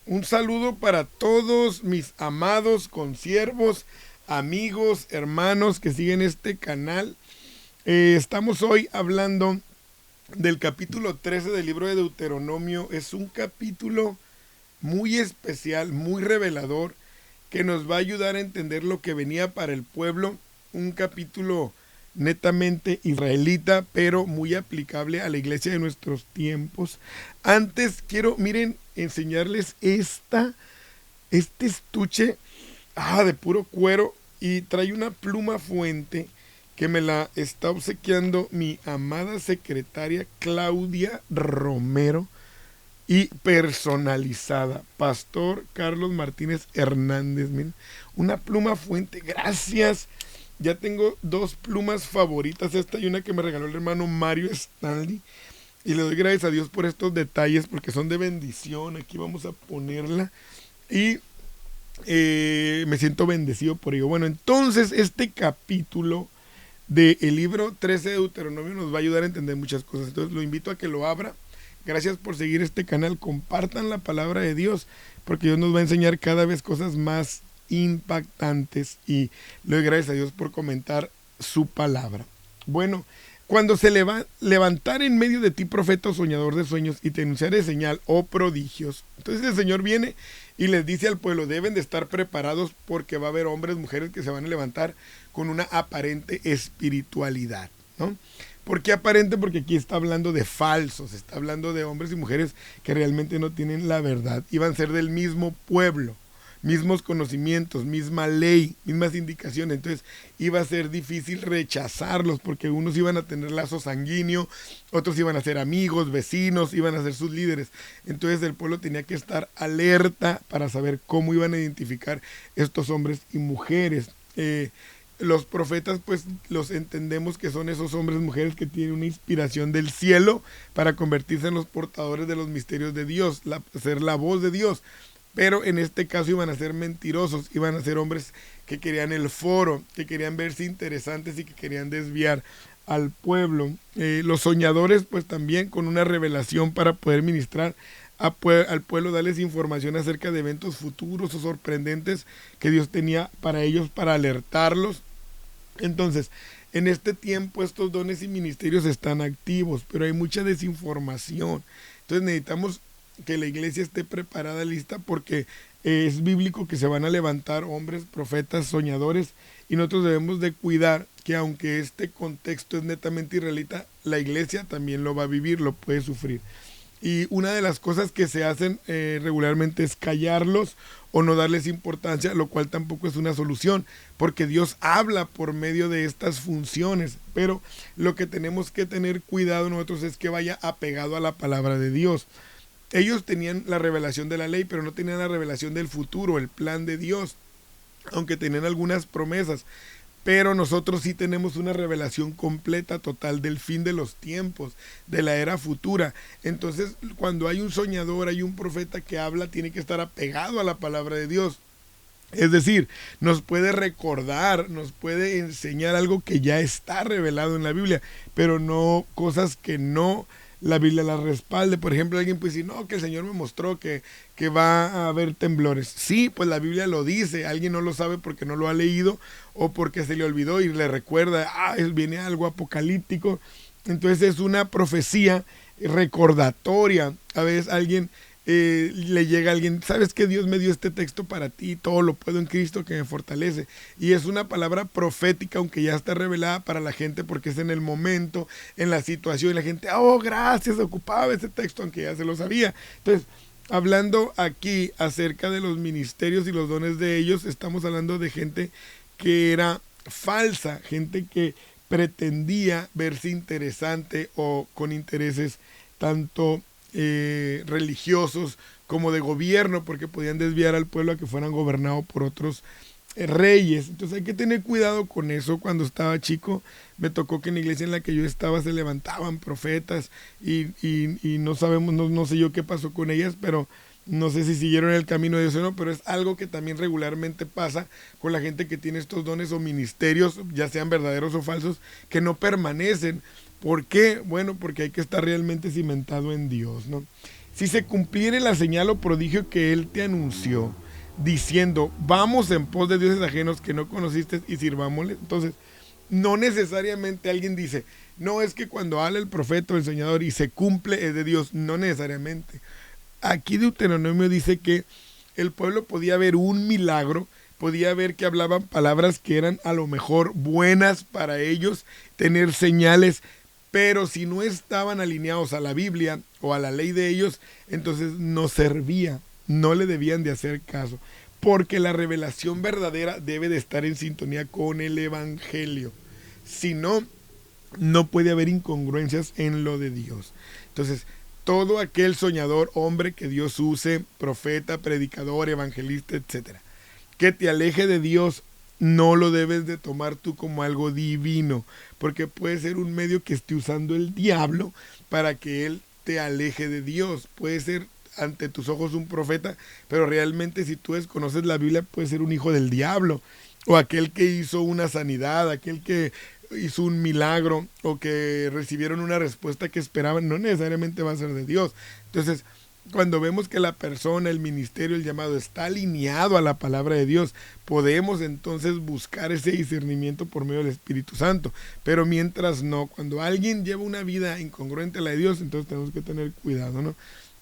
Un saludo para todos mis amados consiervos, amigos, hermanos que siguen este canal. Estamos hoy hablando del capítulo 13 del libro de Deuteronomio. Es un capítulo muy especial, muy revelador, que nos va a ayudar a entender lo que venía para el pueblo. Un capítulo netamente israelita, pero muy aplicable a la iglesia de nuestros tiempos. Antes quiero, miren, enseñarles este estuche de puro cuero, y trae una pluma fuente que me la está obsequiando mi amada secretaria Claudia Romero, y personalizada, Pastor Carlos Martínez Hernández. Miren, una pluma fuente, gracias. Ya tengo dos plumas favoritas, esta y una que me regaló el hermano Mario Stanley, y le doy gracias a Dios por estos detalles porque son de bendición. Aquí vamos a ponerla y me siento bendecido por ello. Bueno, entonces este capítulo del libro 13 de Deuteronomio nos va a ayudar a entender muchas cosas. Entonces lo invito a que lo abra. Gracias por seguir este canal. Compartan la palabra de Dios, porque Dios nos va a enseñar cada vez cosas más impactantes, y le doy gracias a Dios por comentar su palabra. Bueno, cuando se levantar en medio de ti profeta o soñador de sueños y te anunciare señal o prodigios. Entonces el Señor viene y les dice al pueblo: deben de estar preparados porque va a haber hombres, mujeres que se van a levantar con una aparente espiritualidad, ¿no? ¿Por qué aparente? Porque aquí está hablando de falsos, está hablando de hombres y mujeres que realmente no tienen la verdad. Iban a ser del mismo pueblo, mismos conocimientos, misma ley, mismas indicaciones. Entonces iba a ser difícil rechazarlos, porque unos iban a tener lazo sanguíneo, otros iban a ser amigos, vecinos, iban a ser sus líderes. Entonces el pueblo tenía que estar alerta para saber cómo iban a identificar estos hombres y mujeres. Los profetas, pues los entendemos que son esos hombres y mujeres que tienen una inspiración del cielo para convertirse en los portadores de los misterios de Dios, ser la voz de Dios. Pero en este caso iban a ser mentirosos, iban a ser hombres que querían el foro, que querían verse interesantes y que querían desviar al pueblo. Los soñadores, pues también con una revelación para poder ministrar al pueblo, darles información acerca de eventos futuros o sorprendentes que Dios tenía para ellos, para alertarlos. Entonces, en este tiempo estos dones y ministerios están activos, pero hay mucha desinformación. Entonces necesitamos que la iglesia esté preparada, lista, porque es bíblico que se van a levantar hombres, profetas, soñadores, y nosotros debemos de cuidar que, aunque este contexto es netamente israelita, la iglesia también lo va a vivir, lo puede sufrir. Y una de las cosas que se hacen regularmente es callarlos o no darles importancia, lo cual tampoco es una solución, porque Dios habla por medio de estas funciones. Pero lo que tenemos que tener cuidado nosotros es que vaya apegado a la palabra de Dios. Ellos tenían la revelación de la ley, pero no tenían la revelación del futuro, el plan de Dios, aunque tenían algunas promesas. Pero nosotros sí tenemos una revelación completa, total, del fin de los tiempos, de la era futura. Entonces, cuando hay un soñador, hay un profeta que habla, tiene que estar apegado a la palabra de Dios. Es decir, nos puede recordar, nos puede enseñar algo que ya está revelado en la Biblia, pero no cosas que no la Biblia las respalde. Por ejemplo, alguien puede decir: no, que el Señor me mostró que va a haber temblores. Sí, pues la Biblia lo dice, alguien no lo sabe porque no lo ha leído o porque se le olvidó y le recuerda: viene algo apocalíptico. Entonces es una profecía recordatoria. A veces alguien le llega a alguien: sabes que Dios me dio este texto para ti, todo lo puedo en Cristo que me fortalece. Y es una palabra profética, aunque ya está revelada para la gente, porque es en el momento, en la situación, y la gente: oh, gracias, ocupaba ese texto, aunque ya se lo sabía. Entonces, hablando aquí acerca de los ministerios y los dones de ellos, estamos hablando de gente que era falsa, gente que pretendía verse interesante o con intereses tanto religiosos como de gobierno, porque podían desviar al pueblo a que fueran gobernados por otros reyes. Entonces hay que tener cuidado con eso. Cuando estaba chico me tocó que en la iglesia en la que yo estaba se levantaban profetas y no sabemos, no sé yo qué pasó con ellas, pero no sé si siguieron el camino de Dios o no, pero es algo que también regularmente pasa con la gente que tiene estos dones o ministerios, ya sean verdaderos o falsos, que no permanecen. ¿Por qué? Bueno, porque hay que estar realmente cimentado en Dios, ¿no? Si se cumpliere la señal o prodigio que él te anunció, diciendo, vamos en pos de dioses ajenos que no conociste y sirvámosles. Entonces, no necesariamente alguien dice, no es que cuando habla el profeta o el soñador y se cumple es de Dios, no necesariamente. Aquí Deuteronomio dice que el pueblo podía ver un milagro, podía ver que hablaban palabras que eran a lo mejor buenas para ellos, tener señales, pero si no estaban alineados a la Biblia o a la ley de ellos, entonces no servía, no le debían de hacer caso, porque la revelación verdadera debe de estar en sintonía con el Evangelio. Si no, no puede haber incongruencias en lo de Dios. Entonces, todo aquel soñador, hombre que Dios use, profeta, predicador, evangelista, etcétera, que te aleje de Dios, no lo debes de tomar tú como algo divino, porque puede ser un medio que esté usando el diablo para que él te aleje de Dios. Puede ser ante tus ojos un profeta, pero realmente si tú desconoces la Biblia puede ser un hijo del diablo, o aquel que hizo una sanidad, aquel que hizo un milagro o que recibieron una respuesta que esperaban, no necesariamente va a ser de Dios. Entonces, cuando vemos que la persona, el ministerio, el llamado está alineado a la palabra de Dios, podemos entonces buscar ese discernimiento por medio del Espíritu Santo. Pero mientras no, cuando alguien lleva una vida incongruente a la de Dios, entonces tenemos que tener cuidado, ¿no?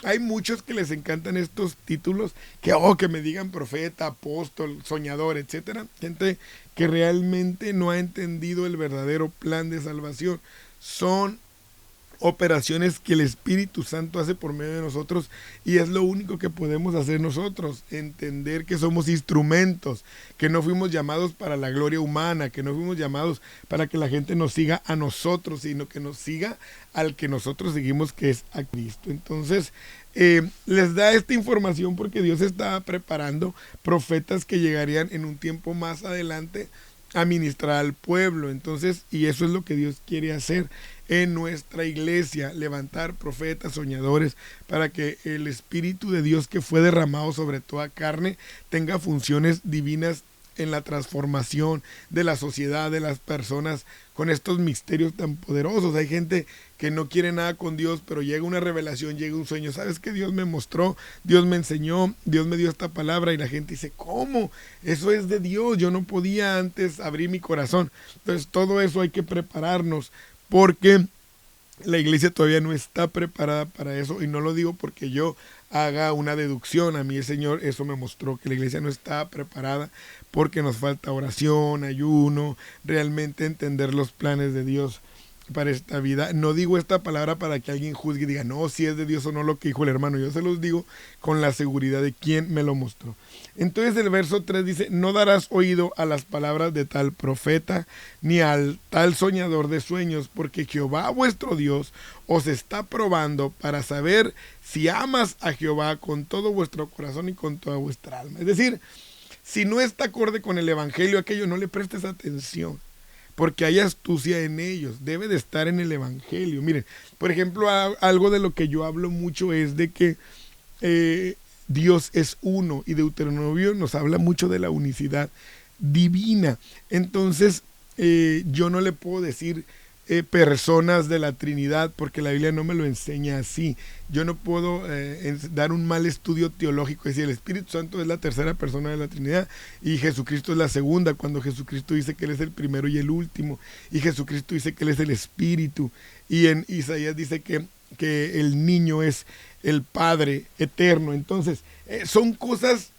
Hay muchos que les encantan estos títulos, que me digan profeta, apóstol, soñador, etcétera. Gente que realmente no ha entendido el verdadero plan de salvación. Son operaciones que el Espíritu Santo hace por medio de nosotros y es lo único que podemos hacer nosotros, entender que somos instrumentos, que no fuimos llamados para la gloria humana, que no fuimos llamados para que la gente nos siga a nosotros, sino que nos siga al que nosotros seguimos, que es a Cristo. Entonces, les da esta información porque Dios está preparando profetas que llegarían en un tiempo más adelante a ministrar al pueblo. Entonces, y eso es lo que Dios quiere hacer en nuestra iglesia, levantar profetas, soñadores, para que el Espíritu de Dios que fue derramado sobre toda carne tenga funciones divinas en la transformación de la sociedad, de las personas, con estos misterios tan poderosos. Hay gente que no quiere nada con Dios, pero llega una revelación, llega un sueño. ¿Sabes qué? Dios me mostró, Dios me enseñó, Dios me dio esta palabra, y la gente dice, ¿cómo? Eso es de Dios, yo no podía antes abrir mi corazón. Entonces todo eso hay que prepararnos, porque la iglesia todavía no está preparada para eso, y no lo digo porque yo haga una deducción. A mí el Señor eso me mostró, que la iglesia no está preparada porque nos falta oración, ayuno, realmente entender los planes de Dios para esta vida. No digo esta palabra para que alguien juzgue y diga, no, si es de Dios o no lo que dijo el hermano. Yo se los digo con la seguridad de quien me lo mostró. Entonces el verso 3 dice, no darás oído a las palabras de tal profeta, ni al tal soñador de sueños, porque Jehová vuestro Dios os está probando para saber si amas a Jehová con todo vuestro corazón y con toda vuestra alma. Es decir, si no está acorde con el evangelio aquello, no le prestes atención, porque hay astucia en ellos. Debe de estar en el evangelio. Miren, por ejemplo, algo de lo que yo hablo mucho es de que Dios es uno, y Deuteronomio nos habla mucho de la unicidad divina. Entonces, yo no le puedo decir personas de la Trinidad, porque la Biblia no me lo enseña así. Yo no puedo dar un mal estudio teológico, es decir, el Espíritu Santo es la tercera persona de la Trinidad y Jesucristo es la segunda, cuando Jesucristo dice que Él es el primero y el último, y Jesucristo dice que Él es el Espíritu, y en Isaías dice que el niño es el Padre eterno. Entonces, son cosas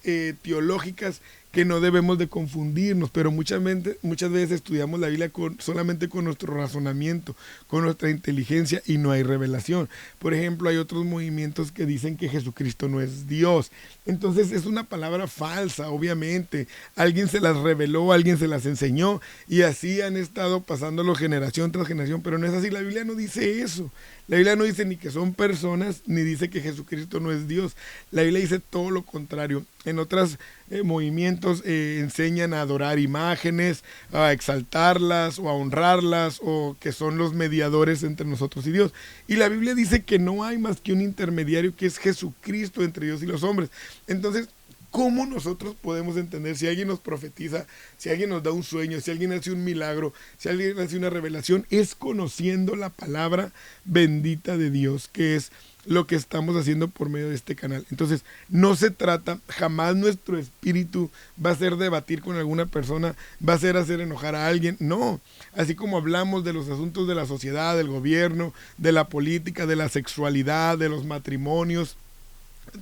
teológicas que no debemos de confundirnos, pero muchas veces estudiamos la Biblia solamente con nuestro razonamiento, con nuestra inteligencia, y no hay revelación. Por ejemplo, hay otros movimientos que dicen que Jesucristo no es Dios. Entonces es una palabra falsa, obviamente. Alguien se las reveló, alguien se las enseñó, y así han estado pasándolo generación tras generación, pero no es así. La Biblia no dice eso. La Biblia no dice ni que son personas, ni dice que Jesucristo no es Dios. La Biblia dice todo lo contrario. En otros movimientos enseñan a adorar imágenes, a exaltarlas o a honrarlas, o que son los mediadores entre nosotros y Dios. Y la Biblia dice que no hay más que un intermediario, que es Jesucristo, entre Dios y los hombres. Entonces, ¿cómo nosotros podemos entender si alguien nos profetiza, si alguien nos da un sueño, si alguien hace un milagro, si alguien hace una revelación? Es conociendo la palabra bendita de Dios, que es lo que estamos haciendo por medio de este canal. Entonces, no se trata, jamás nuestro espíritu va a ser debatir con alguna persona, va a ser hacer enojar a alguien, no. Así como hablamos de los asuntos de la sociedad, del gobierno, de la política, de la sexualidad, de los matrimonios,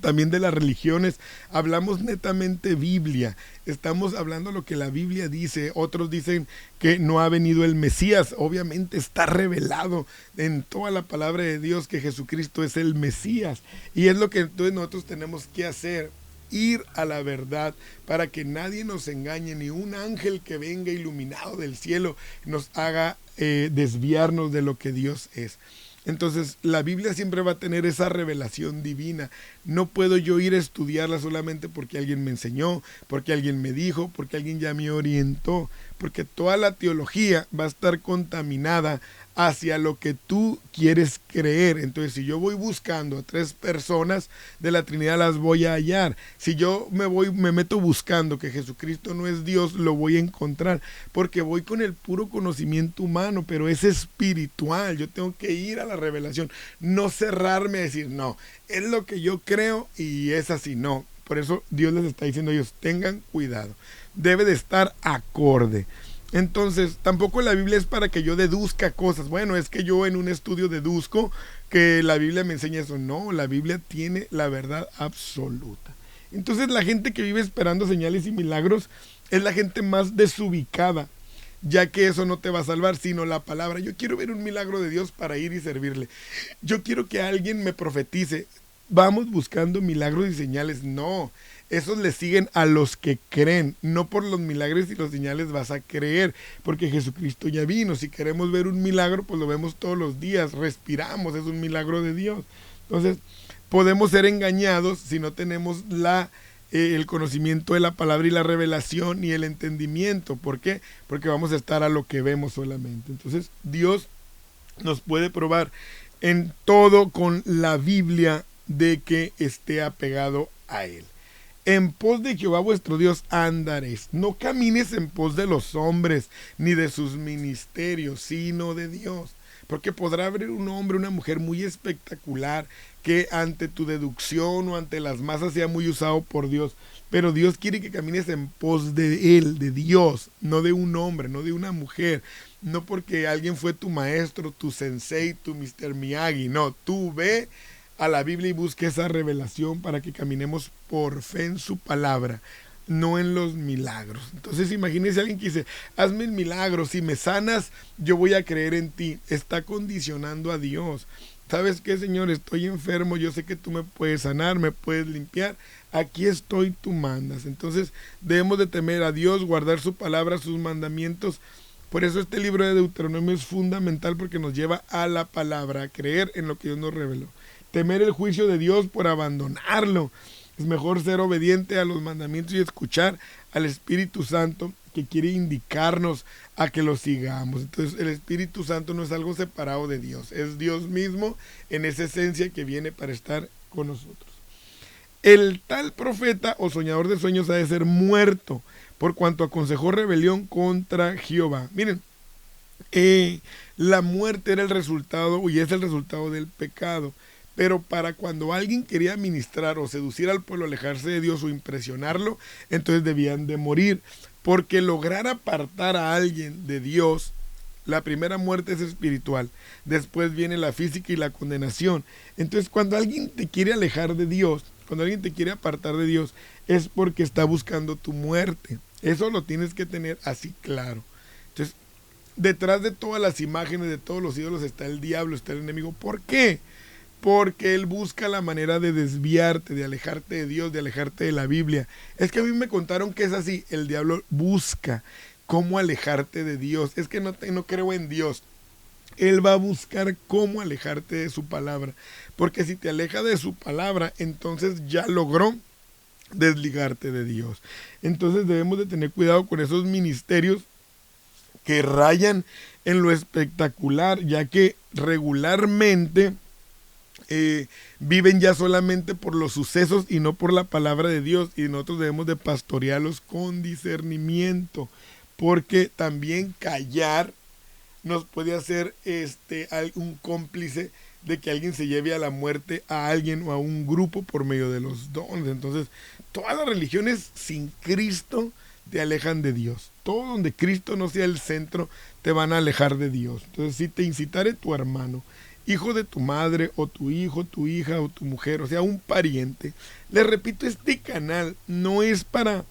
también de las religiones, hablamos netamente Biblia, estamos hablando lo que la Biblia dice. Otros dicen que no ha venido el Mesías, obviamente está revelado en toda la palabra de Dios que Jesucristo es el Mesías, y es lo que entonces nosotros tenemos que hacer, ir a la verdad para que nadie nos engañe, ni un ángel que venga iluminado del cielo nos haga desviarnos de lo que Dios es. Entonces, la Biblia siempre va a tener esa revelación divina. No puedo yo ir a estudiarla solamente porque alguien me enseñó, porque alguien me dijo, porque alguien ya me orientó, porque toda la teología va a estar contaminada hacia lo que tú quieres creer. Entonces, si yo voy buscando a 3 personas de la Trinidad, las voy a hallar. Si yo me meto buscando que Jesucristo no es Dios, lo voy a encontrar, porque voy con el puro conocimiento humano, pero es espiritual. Yo tengo que ir a la revelación, no cerrarme a decir, no, es lo que yo creo y es así. No, por eso Dios les está diciendo a ellos, tengan cuidado, debe de estar acorde. Entonces, tampoco la Biblia es para que yo deduzca cosas. Bueno, es que yo en un estudio deduzco que la Biblia me enseña eso. No, la Biblia tiene la verdad absoluta. Entonces, la gente que vive esperando señales y milagros es la gente más desubicada, ya que eso no te va a salvar, sino la palabra. Yo quiero ver un milagro de Dios para ir y servirle. Yo quiero que alguien me profetice. Vamos buscando milagros y señales. No, esos le siguen a los que creen. No por los milagros y los señales vas a creer, porque Jesucristo ya vino. Si queremos ver un milagro, pues lo vemos todos los días, respiramos, es un milagro de Dios. Entonces, podemos ser engañados si no tenemos el conocimiento de la palabra y la revelación y el entendimiento. ¿Por qué? Porque vamos a estar a lo que vemos solamente. Entonces, Dios nos puede probar en todo con la Biblia de que esté apegado a Él. En pos de Jehová vuestro Dios andaréis. No camines en pos de los hombres, ni de sus ministerios, sino de Dios. Porque podrá haber un hombre, una mujer muy espectacular, que ante tu deducción o ante las masas sea muy usado por Dios. Pero Dios quiere que camines en pos de Él, de Dios, no de un hombre, no de una mujer. No porque alguien fue tu maestro, tu sensei, tu Mr. Miyagi. No, tú ve a la Biblia y busque esa revelación para que caminemos por fe en su palabra, no en los milagros. Entonces imagínese a alguien que dice, hazme el milagro, si me sanas, yo voy a creer en ti. Está condicionando a Dios. ¿Sabes qué, Señor? Estoy enfermo, yo sé que tú me puedes sanar, me puedes limpiar. Aquí estoy, tú mandas. Entonces debemos de temer a Dios, guardar su palabra, sus mandamientos. Por eso este libro de Deuteronomio es fundamental, porque nos lleva a la palabra, a creer en lo que Dios nos reveló. Temer el juicio de Dios por abandonarlo. Es mejor ser obediente a los mandamientos y escuchar al Espíritu Santo, que quiere indicarnos a que lo sigamos. Entonces el Espíritu Santo no es algo separado de Dios, es Dios mismo en esa esencia que viene para estar con nosotros. El tal profeta o soñador de sueños ha de ser muerto, por cuanto aconsejó rebelión contra Jehová. Miren, la muerte era el resultado y es el resultado del pecado. Pero para cuando alguien quería ministrar o seducir al pueblo, alejarse de Dios o impresionarlo, entonces debían de morir. Porque lograr apartar a alguien de Dios, la primera muerte es espiritual, después viene la física y la condenación. Entonces cuando alguien te quiere alejar de Dios, cuando alguien te quiere apartar de Dios, es porque está buscando tu muerte. Eso lo tienes que tener así claro. Entonces, detrás de todas las imágenes, de todos los ídolos, está el diablo, está el enemigo. ¿Por qué? Porque él busca la manera de desviarte, de alejarte de Dios, de alejarte de la Biblia. Es que a mí me contaron que es así. El diablo busca cómo alejarte de Dios. Es que no creo en Dios. Él va a buscar cómo alejarte de su palabra. Porque si te aleja de su palabra, entonces ya logró desligarte de Dios. Entonces debemos de tener cuidado con esos ministerios que rayan en lo espectacular, ya que regularmente viven ya solamente por los sucesos y no por la palabra de Dios, y nosotros debemos de pastorearlos con discernimiento, porque también callar nos puede hacer un cómplice de que alguien se lleve a la muerte a alguien o a un grupo por medio de los dones. Entonces, todas las religiones sin Cristo te alejan de Dios. Todo donde Cristo no sea el centro te van a alejar de Dios. Entonces, si te incitare tu hermano, hijo de tu madre, o tu hijo, tu hija, o tu mujer, o sea, un pariente, les repito, este canal no es para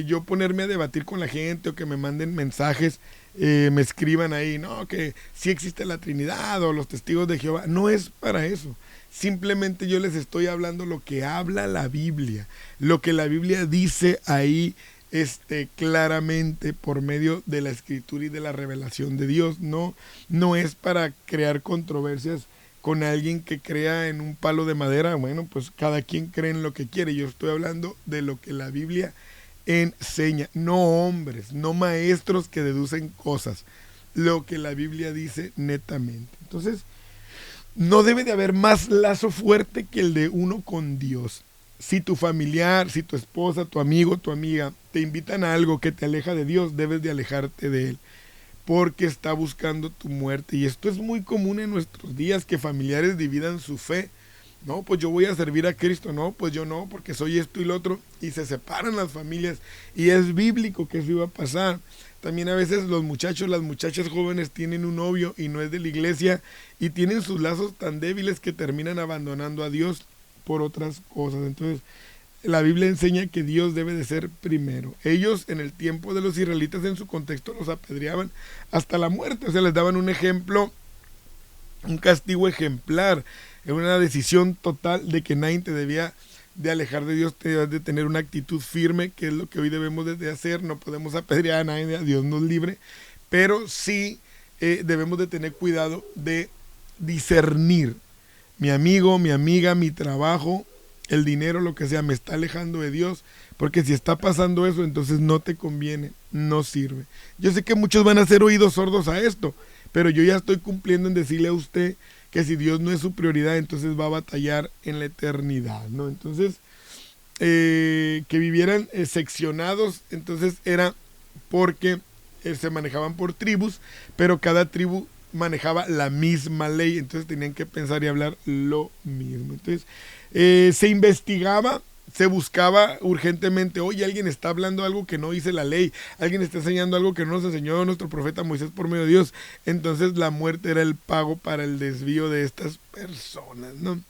yo ponerme a debatir con la gente o que me manden mensajes, me escriban ahí, no, que sí existe la Trinidad o los testigos de Jehová. No es para eso. Simplemente yo les estoy hablando lo que habla la Biblia, lo que la Biblia dice ahí claramente por medio de la escritura y de la revelación de Dios. No, no es para crear controversias con alguien que crea en un palo de madera. Bueno, pues cada quien cree en lo que quiere. Yo estoy hablando de lo que la Biblia enseña, no hombres, no maestros que deducen cosas, lo que la Biblia dice netamente. Entonces, no debe de haber más lazo fuerte que el de uno con Dios. Si tu familiar, si tu esposa, tu amigo, tu amiga te invitan a algo que te aleja de Dios, debes de alejarte de él, porque está buscando tu muerte. Y esto es muy común en nuestros días, que familiares dividan su fe. No, pues yo voy a servir a Cristo. No, pues yo no, porque soy esto y lo otro. Y se separan las familias. Y es bíblico que eso iba a pasar. También a veces los muchachos, las muchachas jóvenes tienen un novio y no es de la iglesia, y tienen sus lazos tan débiles que terminan abandonando a Dios por otras cosas. Entonces, la Biblia enseña que Dios debe de ser primero. Ellos en el tiempo de los israelitas, en su contexto, los apedreaban hasta la muerte. O sea, les daban un ejemplo, un castigo ejemplar, una decisión total de que nadie te debía de alejar de Dios, te debes de tener una actitud firme, que es lo que hoy debemos de hacer. No podemos apedrear a nadie, a Dios nos libre, pero sí debemos de tener cuidado de discernir. Mi amigo, mi amiga, mi trabajo, el dinero, lo que sea, me está alejando de Dios, porque si está pasando eso, entonces no te conviene, no sirve. Yo sé que muchos van a hacer oídos sordos a esto, pero yo ya estoy cumpliendo en decirle a usted que si Dios no es su prioridad, entonces va a batallar en la eternidad, ¿no? Entonces, que vivieran seccionados, entonces era porque se manejaban por tribus, pero cada tribu manejaba la misma ley, entonces tenían que pensar y hablar lo mismo. Entonces, se investigaba, se buscaba urgentemente, oye, alguien está hablando algo que no dice la ley, alguien está enseñando algo que no nos enseñó nuestro profeta Moisés por medio de Dios. Entonces la muerte era el pago para el desvío de estas personas, ¿no?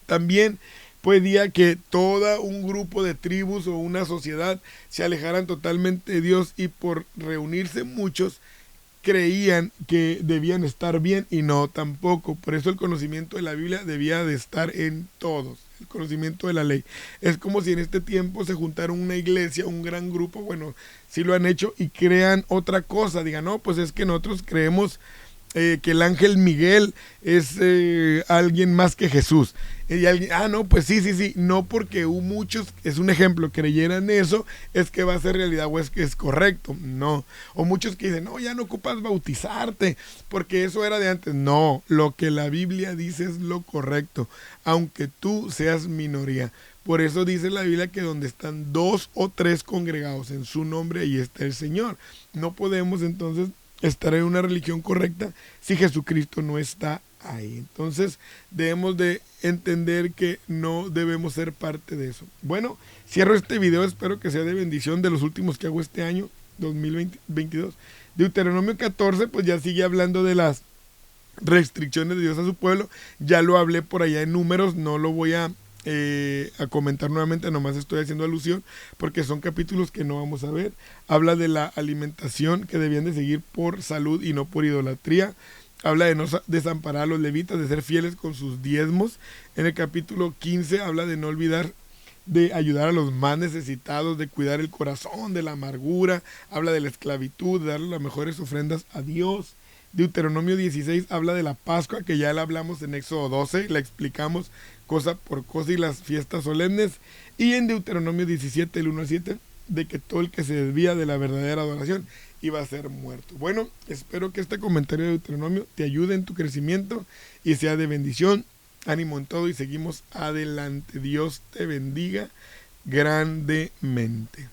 También podía que todo un grupo de tribus o una sociedad se alejaran totalmente de Dios, y por reunirse muchos creían que debían estar bien, y no, tampoco. Por eso el conocimiento de la Biblia debía de estar en todos, el conocimiento de la ley. Es como si en este tiempo se juntara una iglesia, un gran grupo, bueno, sí lo han hecho, y crean otra cosa. Digan, no, pues es que nosotros creemos que el ángel Miguel es alguien más que Jesús. Y alguien, no, pues sí, no porque muchos, es un ejemplo, creyeran eso, es que va a ser realidad o es que es correcto. No. O muchos que dicen, no, ya no ocupas bautizarte, porque eso era de antes. No, lo que la Biblia dice es lo correcto, aunque tú seas minoría. Por eso dice la Biblia que donde están 2 o 3 congregados en su nombre, ahí está el Señor. No podemos entonces estar en una religión correcta si Jesucristo no está ahí. Entonces debemos de entender que no debemos ser parte de eso. Bueno, cierro este video, espero que sea de bendición, de los últimos que hago este año 2022. Deuteronomio 14 pues ya sigue hablando de las restricciones de Dios a su pueblo. Ya lo hablé por allá en Números, no lo voy a comentar nuevamente, nomás estoy haciendo alusión porque son capítulos que no vamos a ver. Habla de la alimentación que debían de seguir por salud y no por idolatría. Habla de no desamparar a los levitas, de ser fieles con sus diezmos. En el capítulo 15 habla de no olvidar de ayudar a los más necesitados, de cuidar el corazón de la amargura. Habla de la esclavitud, de darle las mejores ofrendas a Dios. Deuteronomio 16 habla de la Pascua, que ya la hablamos en Éxodo 12, la explicamos cosa por cosa, y las fiestas solemnes. Y en Deuteronomio 17, el 1 al 7, de que todo el que se desvía de la verdadera adoración iba a ser muerto. Bueno, espero que este comentario de Deuteronomio te ayude en tu crecimiento y sea de bendición. Ánimo en todo y seguimos adelante. Dios te bendiga grandemente.